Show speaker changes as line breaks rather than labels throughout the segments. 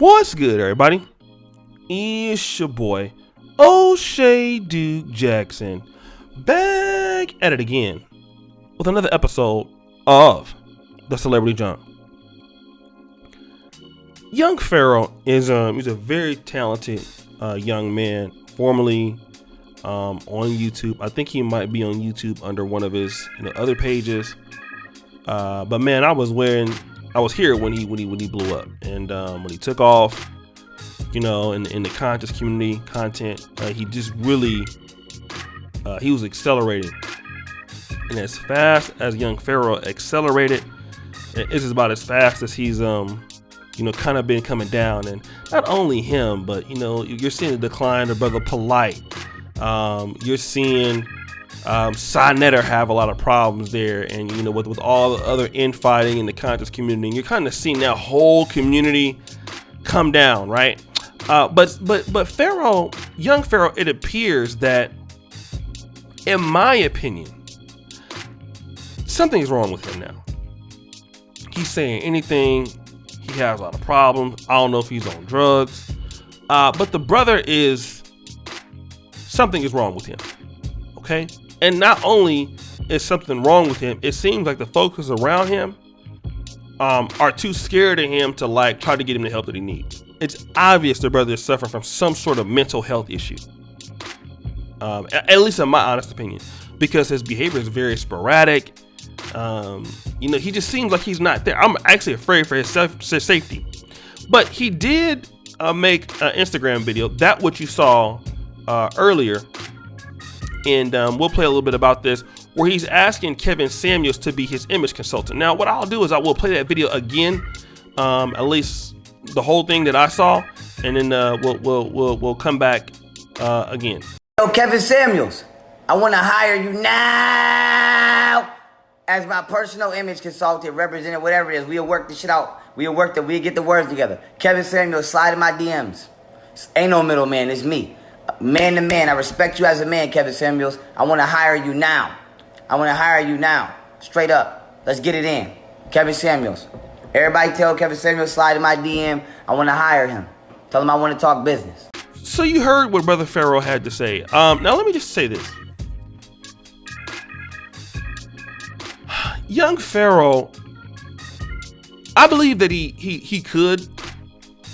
What's good, everybody? It's your boy, O'Shea Duke Jackson, back at it again with another episode of The Celebrity Jump. Young Pharoah is he's a very talented young man, formerly on YouTube. I think he might be on YouTube under one of his other pages. But man, I was here when he blew up, and when he took off, in the conscious community content, he just really he was accelerating, and as fast as Young Pharoah accelerated, it's about as fast as he's kind of been coming down. And not only him, but you're seeing the decline of Brother Polite. You're seeing Sinetter have a lot of problems there, and with all the other infighting in the conscious community, and you're kind of seeing that whole community come down, right? But Pharoah, Young Pharoah, it appears that, in my opinion, something's wrong with him now. He's saying anything. He has a lot of problems. I don't know if he's on drugs, but the brother something is wrong with him. Okay. And not only is something wrong with him, it seems like the folks around him are too scared of him to try to get him the help that he needs. It's obvious the brother is suffering from some sort of mental health issue, at least in my honest opinion, because his behavior is very sporadic. He just seems like he's not there. I'm actually afraid for his safety. But he did make an Instagram video, that what you saw earlier. And we'll play a little bit about this, where he's asking Kevin Samuels to be his image consultant. Now, what I'll do is I will play that video again, at least the whole thing that I saw, and then we'll come back again.
Yo, Kevin Samuels, I want to hire you now as my personal image consultant, representative, whatever it is. We'll work this shit out. We'll get the words together. Kevin Samuels, slide in my DMs. Ain't no middleman, it's me. Man to man, I respect you as a man, Kevin Samuels. I want to hire you now. Straight up. Let's get it in. Kevin Samuels. Everybody tell Kevin Samuels, slide in my DM. I want to hire him. Tell him I want to talk business.
So you heard what Brother Pharoah had to say. Now let me just say this. Young Pharoah, I believe that he could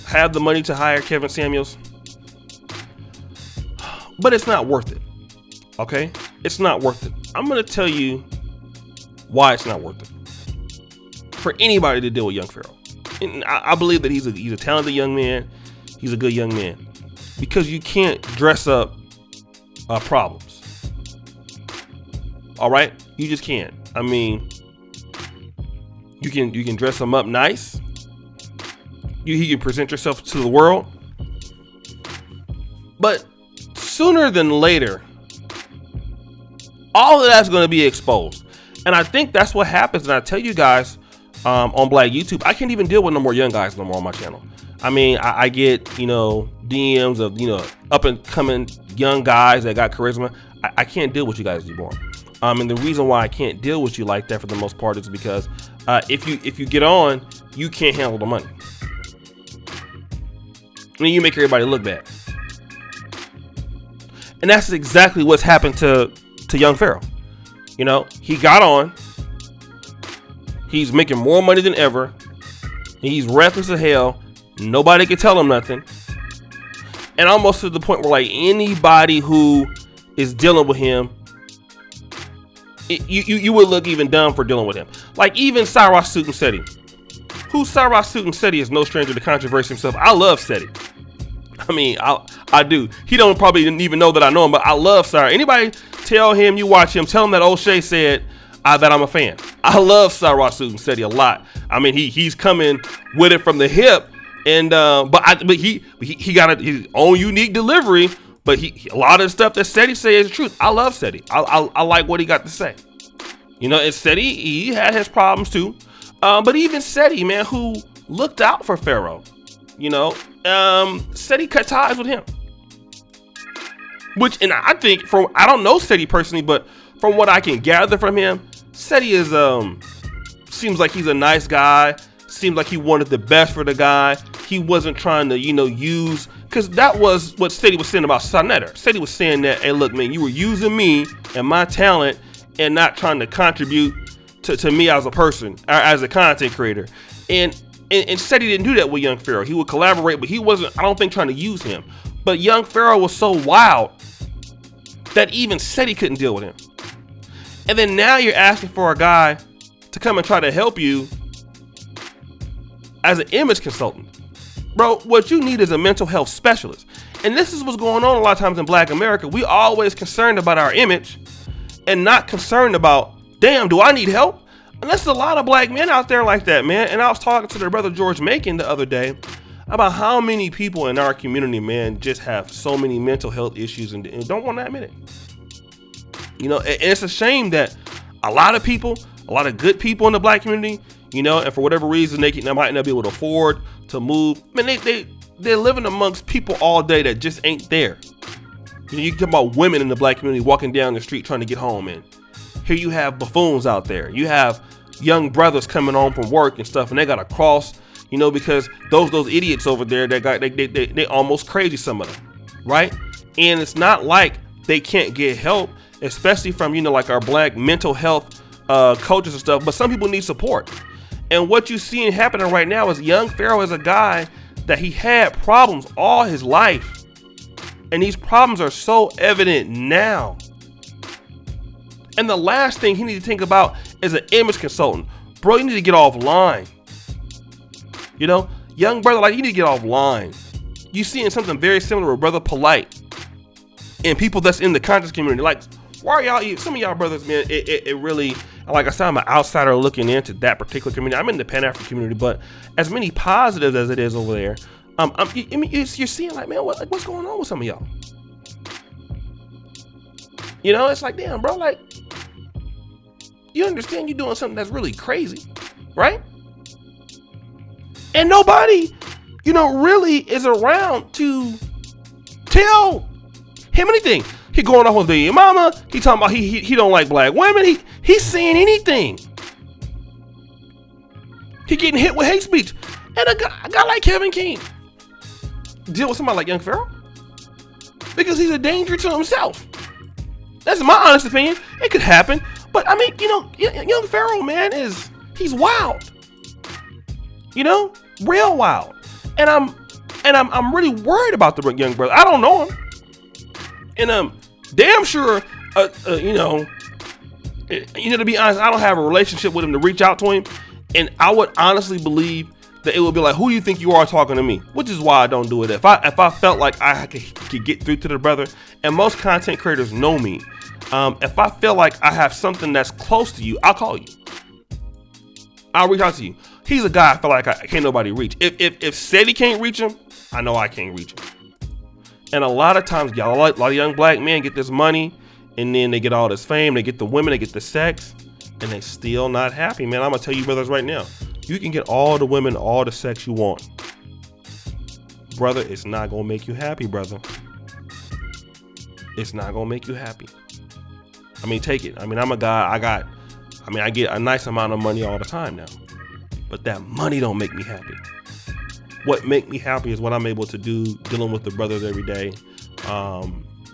have the money to hire Kevin Samuels. But it's not worth it, okay? It's not worth it. I'm going to tell you why it's not worth it for anybody to deal with Young Pharoah. And I believe that he's a talented young man. He's a good young man. Because you can't dress up problems. All right? You just can't. I mean, you can dress them up nice. You can present yourself to the world. But sooner than later, all of that's going to be exposed. And I think that's what happens. And I tell you guys on Black YouTube, I can't even deal with no more young guys no more on my channel. I mean, I get, DMs of, up and coming young guys that got charisma. I can't deal with you guys anymore. And the reason why I can't deal with you like that for the most part is because if you get on, you can't handle the money. I mean, you make everybody look bad. And that's exactly what's happened to Young Pharoah. He got on. He's making more money than ever. He's reckless as hell. Nobody can tell him nothing. And almost to the point where anybody who is dealing with him, you would look even dumb for dealing with him. Like even Cyrus Suit and Seti. Cyrus Suit and Seti is no stranger to controversy himself. I love Seti. I mean, I do. He don't probably didn't even know that I know him, but I love Cyrus. Anybody tell him you watch him, tell him that O'Shea said that I'm a fan. I love Cyrus Suit and Seti a lot. I mean, he's coming with it from the hip, and but he got his own unique delivery. But a lot of the stuff that Seti says is the truth. I love Seti. I like what he got to say. And Seti, he had his problems too. But even Seti, man, who looked out for Pharoah, Seti cut ties with him. And I think I don't know Seti personally, but from what I can gather from him, Seti seems like he's a nice guy. Seems like he wanted the best for the guy. he wasn't trying to, use, because that was what Steady was saying about Sonetta. Steady was saying that, hey, look, man, you were using me and my talent and not trying to contribute to me as a person, or as a content creator. And Steady didn't do that with Young Pharoah. He would collaborate, but he wasn't, I don't think, trying to use him. But Young Pharoah was so wild that even Steady couldn't deal with him. And then now you're asking for a guy to come and try to help you as an image consultant. Bro, what you need is a mental health specialist. And this is what's going on a lot of times in Black America. We always concerned about our image and not concerned about, damn, do I need help? And there's a lot of black men out there like that, man. And I was talking to their brother George Macon the other day about how many people in our community, man, just have so many mental health issues and don't want to admit it. And it's a shame that a lot of people, a lot of good people in the black community, and for whatever reason, they might not be able to afford to move. Man, they're living amongst people all day that just ain't there. You can talk about women in the black community walking down the street trying to get home, and here you have buffoons out there. You have young brothers coming home from work and stuff, and they got to cross, because those idiots over there they almost crazy, some of them, right? And it's not like they can't get help, especially from like our black mental health coaches and stuff. But some people need support. And what you're seeing happening right now is Young Pharoah is a guy that he had problems all his life, and these problems are so evident now. And the last thing he needs to think about is an image consultant. Bro, you need to get offline. Young brother, you need to get offline. You seeing something very similar with Brother Polite and people that's in the conscious community. Like, why are y'all, some of y'all brothers, man, it really, like I said, I'm an outsider looking into that particular community. I'm in the Pan-African community, but as many positives as it is over there, you're seeing like, man, what's going on with some of y'all? It's like, damn, bro, like, you understand you're doing something that's really crazy, right? And nobody, really is around to tell him anything. He going off with the mama. He talking about he don't like black women. He's saying anything. He getting hit with hate speech. And a guy like Kevin King deal with somebody like Young Pharoah because he's a danger to himself. That's my honest opinion. It could happen. But I mean, Young Pharoah, man, he's wild. Real wild. And I'm really worried about the young brother. I don't know him. And I'm damn sure, to be honest, I don't have a relationship with him to reach out to him. And I would honestly believe that it would be like, who do you think you are talking to me? Which is why I don't do it. If I felt like I could get through to the brother, and most content creators know me, if I feel like I have something that's close to you, I'll call you. I'll reach out to you. He's a guy I feel like I can't nobody reach. If Steady can't reach him, I know I can't reach him. And a lot of times, y'all, a lot of young black men get this money, and then they get all this fame, they get the women, they get the sex, and they still not happy, man. I'm gonna tell you brothers right now, you can get all the women, all the sex you want. Brother, it's not gonna make you happy, brother. It's not gonna make you happy. I mean, take it. I mean, I'm a guy, I get a nice amount of money all the time now, but that money don't make me happy. What make me happy is what I'm able to do, dealing with the brothers every day,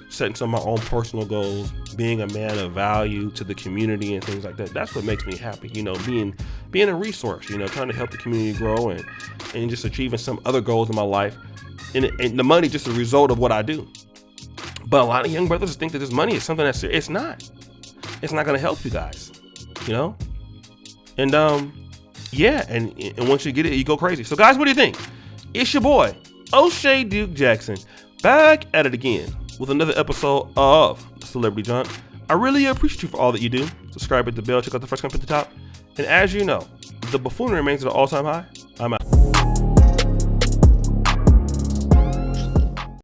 setting some of my own personal goals, being a man of value to the community and things like that. That's what makes me happy, being a resource, trying to help the community grow and just achieving some other goals in my life. And the money just a result of what I do. But a lot of young brothers think that this money is something that's, it's not. It's not going to help you guys, And yeah, and once you get it, you go crazy. So guys, what do you think? It's your boy, O'Shea Duke Jackson, back at it again with another episode of Celebrity Junk. I really appreciate you for all that you do. Subscribe, hit the bell, check out the first comment at the top. And as you know, the buffoonery remains at an all-time high. I'm out.